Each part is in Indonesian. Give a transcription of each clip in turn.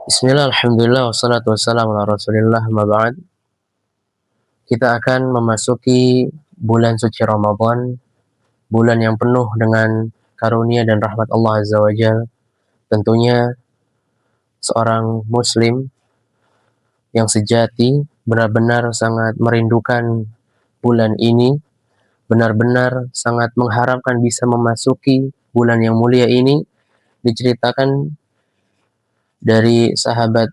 Bismillah, alhamdulillah, wassalatu wassalamu ala rasulillah, ma ba'd. Kita akan memasuki bulan suci Ramadan, bulan yang penuh dengan karunia dan rahmat Allah Azza wa Jal. Tentunya seorang muslim yang sejati benar-benar sangat merindukan bulan ini, benar-benar sangat mengharapkan bisa memasuki bulan yang mulia ini. Diceritakan dari sahabat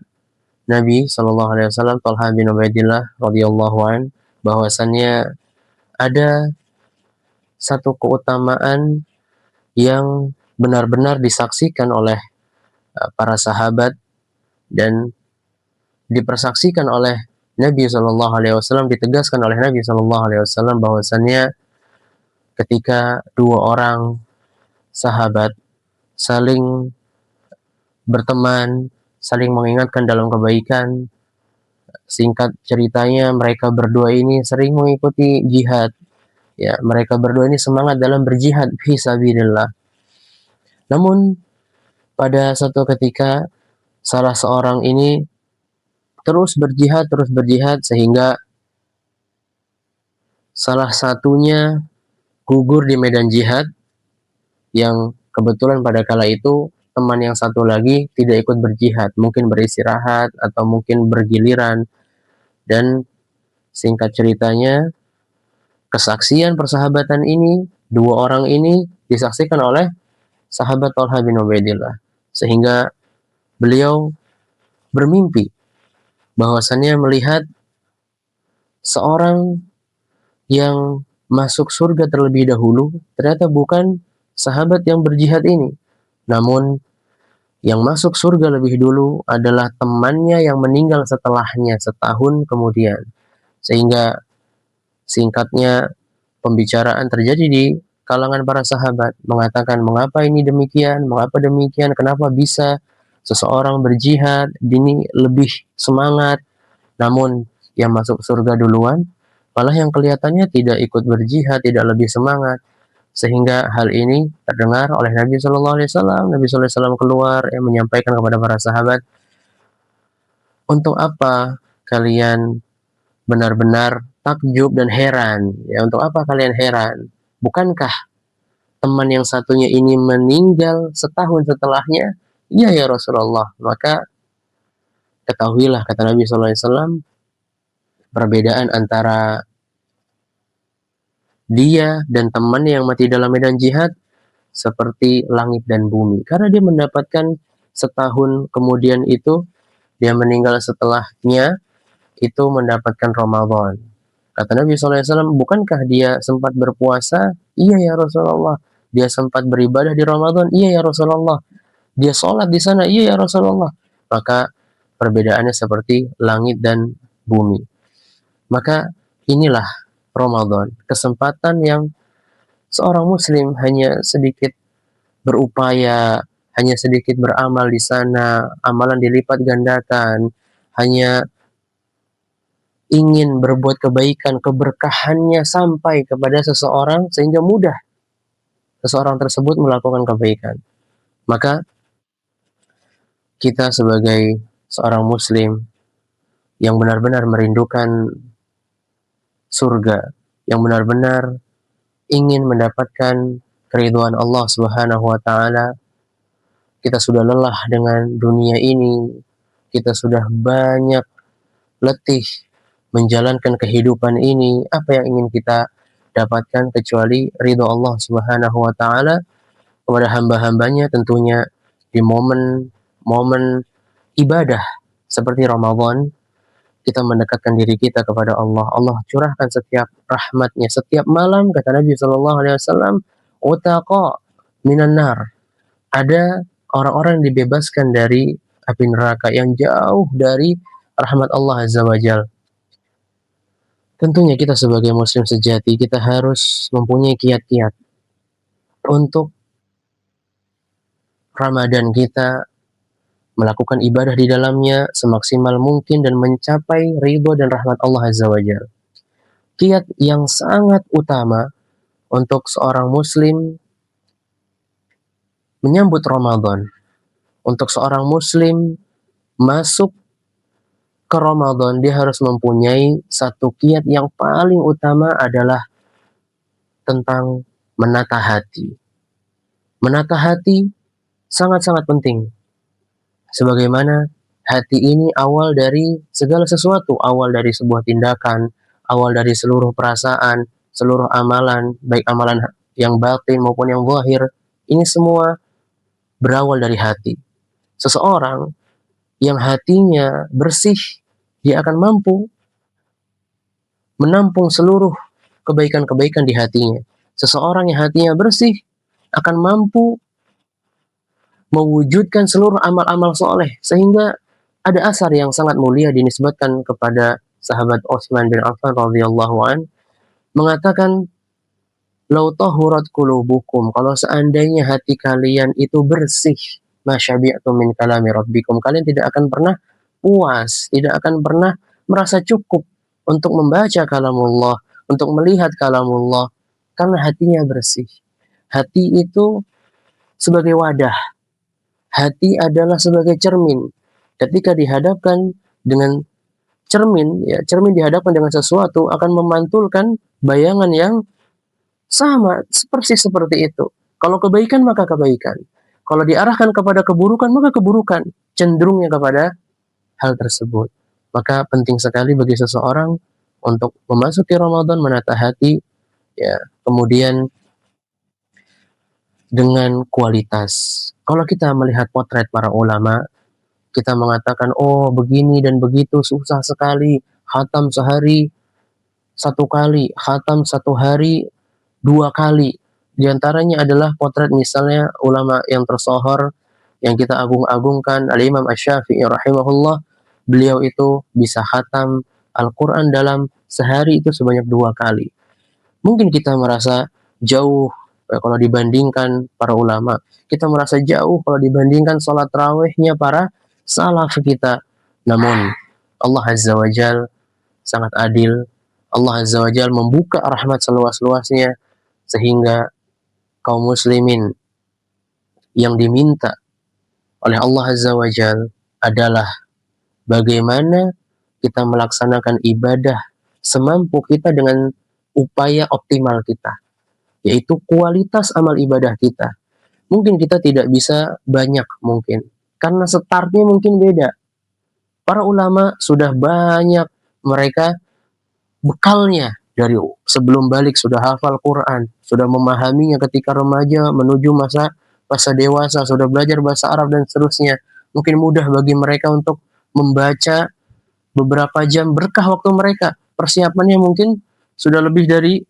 Nabi Shallallahu Alaihi Wasallam, Talha bin Ubaidillah radhiyallahu an, bahwasannya ada satu keutamaan yang benar-benar disaksikan oleh para sahabat dan dipersaksikan oleh Nabi Shallallahu Alaihi Wasallam, ditegaskan oleh Nabi Shallallahu Alaihi Wasallam bahwasannya ketika dua orang sahabat saling berteman, saling mengingatkan dalam kebaikan. Singkat ceritanya, mereka berdua ini sering mengikuti jihad. Ya, mereka berdua ini semangat dalam berjihad fi sabilillah. Namun pada suatu ketika salah seorang ini terus berjihad sehingga salah satunya gugur di medan jihad, yang kebetulan pada kala itu teman yang satu lagi tidak ikut berjihad, mungkin beristirahat atau mungkin bergiliran. Dan singkat ceritanya, kesaksian persahabatan ini, dua orang ini disaksikan oleh sahabat Talha bin Ubaidillah, sehingga beliau bermimpi bahwasannya melihat seorang yang masuk surga terlebih dahulu ternyata bukan sahabat yang berjihad ini, namun yang masuk surga lebih dulu adalah temannya yang meninggal setelahnya setahun kemudian. Sehingga singkatnya, pembicaraan terjadi di kalangan para sahabat, mengatakan mengapa ini demikian, kenapa bisa seseorang berjihad ini lebih semangat, namun yang masuk surga duluan malah yang kelihatannya tidak ikut berjihad, tidak lebih semangat. Sehingga hal ini terdengar oleh Nabi Shallallahu Alaihi Wasallam. Nabi Shallallahu Alaihi Wasallam keluar yang menyampaikan kepada para sahabat, untuk apa kalian benar-benar takjub dan heran? Ya, untuk apa kalian heran? Bukankah teman yang satunya ini meninggal setahun setelahnya? Iya ya Rasulullah. Maka ketahuilah, kata Nabi Shallallahu Alaihi Wasallam, perbedaan antara dia dan temannya yang mati dalam medan jihad seperti langit dan bumi. Karena dia mendapatkan setahun kemudian itu, dia meninggal setelahnya, itu mendapatkan Ramadan. Kata Nabi SAW, bukankah dia sempat berpuasa? Iya ya Rasulullah. Dia sempat beribadah di Ramadan? Iya ya Rasulullah. Dia sholat di sana? Iya ya Rasulullah. Maka perbedaannya seperti langit dan bumi. Maka inilah Ramadan, kesempatan yang seorang muslim hanya sedikit berupaya, hanya sedikit beramal di sana, amalan dilipat gandakan, hanya ingin berbuat kebaikan, keberkahannya sampai kepada seseorang sehingga mudah seseorang tersebut melakukan kebaikan. Maka kita sebagai seorang muslim yang benar-benar merindukan surga, yang benar-benar ingin mendapatkan keridhaan Allah Subhanahu wa taala, kita sudah lelah dengan dunia ini, kita sudah banyak letih menjalankan kehidupan ini. Apa yang ingin kita dapatkan kecuali ridho Allah Subhanahu wa taala kepada hamba-hambanya, tentunya di momen-momen ibadah seperti Ramadan. Kita mendekatkan diri kita kepada Allah. Allah curahkan setiap rahmatnya setiap malam, kata Nabi Shallallahu Alaihi Wasallam, utaqa minan nar. Ada orang-orang yang dibebaskan dari api neraka yang jauh dari rahmat Allah Azza wa Jal. Tentunya kita sebagai muslim sejati, kita harus mempunyai kiat-kiat untuk Ramadan kita, melakukan ibadah di dalamnya semaksimal mungkin dan mencapai ridho dan rahmat Allah Azza wa Jalla. Kiat yang sangat utama untuk seorang muslim menyambut Ramadan, untuk seorang muslim masuk ke Ramadan, dia harus mempunyai satu kiat yang paling utama adalah tentang menata hati. Menata hati sangat-sangat penting. Sebagaimana hati ini awal dari segala sesuatu, awal dari sebuah tindakan, awal dari seluruh perasaan, seluruh amalan, baik amalan yang batin maupun yang zahir, ini semua berawal dari hati. Seseorang yang hatinya bersih, dia akan mampu menampung seluruh kebaikan-kebaikan di hatinya. Seseorang yang hatinya bersih akan mampu mewujudkan seluruh amal-amal soleh, sehingga ada asar yang sangat mulia dinisbatkan kepada sahabat Utsman bin Affan radhiyallahu an, mengatakan, "Lau tahurat qulubukum," kalau seandainya hati kalian itu bersih, masyabi'tum min kalami rabbikum, kalian tidak akan pernah puas, tidak akan pernah merasa cukup untuk membaca kalamullah, untuk melihat kalamullah, karena hatinya bersih. Hati itu sebagai wadah, hati adalah sebagai cermin. Ketika dihadapkan dengan cermin, ya, cermin dihadapkan dengan sesuatu akan memantulkan bayangan yang sama, persis seperti itu. Kalau kebaikan maka kebaikan. Kalau diarahkan kepada keburukan maka keburukan, cenderungnya kepada hal tersebut. Maka penting sekali bagi seseorang untuk memasuki Ramadan menata hati, ya, kemudian dengan kualitas. Kalau kita melihat potret para ulama, kita mengatakan, oh begini dan begitu, susah sekali, khatam sehari 1 kali, khatam 1 hari 2 kali. Di antaranya adalah potret misalnya ulama yang tersohor, yang kita agung-agungkan, Al-Imam Asy-Syafi'i rahimahullah. Beliau itu bisa khatam Al-Quran dalam sehari itu sebanyak 2 kali. Mungkin kita merasa jauh kalau dibandingkan para ulama. Kita merasa jauh kalau dibandingkan sholat tarawihnya para salaf kita. Namun Allah Azza wa Jal sangat adil. Allah Azza wa Jal membuka rahmat seluas-luasnya, sehingga kaum muslimin yang diminta oleh Allah Azza wa Jal adalah bagaimana kita melaksanakan ibadah semampu kita dengan upaya optimal kita, yaitu kualitas amal ibadah kita. Mungkin kita tidak bisa banyak mungkin, karena startnya mungkin beda. Para ulama sudah banyak, mereka bekalnya dari sebelum balik sudah hafal Quran, sudah memahaminya ketika remaja menuju masa dewasa, sudah belajar bahasa Arab dan seterusnya. Mungkin mudah bagi mereka untuk membaca beberapa jam, berkah waktu mereka. Persiapannya mungkin sudah lebih dari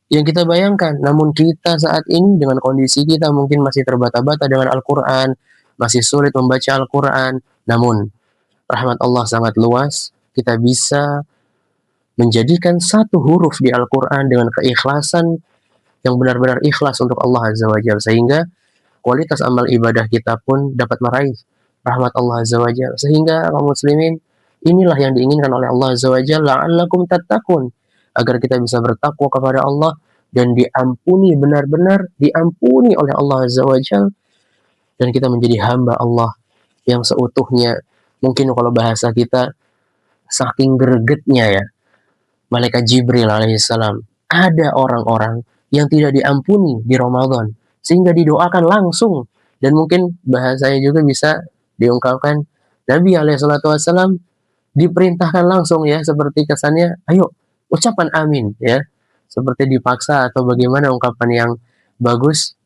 yang kita bayangkan. Namun kita saat ini dengan kondisi kita mungkin masih terbata-bata dengan Al-Quran, masih sulit membaca Al-Quran. Namun rahmat Allah sangat luas, kita bisa menjadikan satu huruf di Al-Quran dengan keikhlasan yang benar-benar ikhlas untuk Allah Azza wa Jalla, sehingga kualitas amal ibadah kita pun dapat meraih rahmat Allah Azza wa Jalla. Sehingga kaum muslimin, inilah yang diinginkan oleh Allah Azza wa Jalla, la'allakum tattaqun, agar kita bisa bertakwa kepada Allah dan diampuni, benar-benar diampuni oleh Allah Azza wa Jalla, dan kita menjadi hamba Allah yang seutuhnya. Mungkin kalau bahasa kita, saking gregetnya ya malaikat Jibril alaihissalam, ada orang-orang yang tidak diampuni di Ramadan sehingga didoakan langsung. Dan mungkin bahasanya juga bisa diungkapkan, Nabi alaihissalam diperintahkan langsung, ya, seperti kesannya, ayo ucapan amin, ya, seperti dipaksa atau bagaimana ungkapan yang bagus.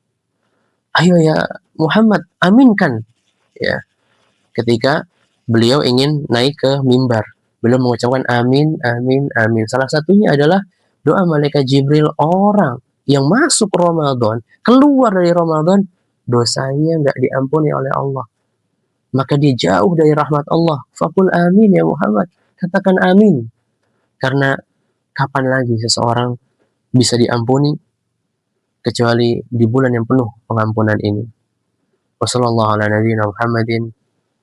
Ayo ya Muhammad, aminkan, ya, ketika beliau ingin naik ke mimbar, beliau mengucapkan amin, amin, amin. Salah satunya adalah doa malaikat Jibril, orang yang masuk Ramadan, keluar dari Ramadan, dosanya nggak diampuni oleh Allah, maka dia jauh dari rahmat Allah. Faqul amin ya Muhammad, katakan amin. Karena kapan lagi seseorang bisa diampuni kecuali di bulan yang penuh pengampunan ini. Wassallallahu ala nabiyyina Muhammadin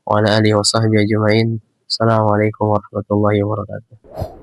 wa ala alihi wa sahbihi ajma'in. Assalamualaikum warahmatullahi wabarakatuh.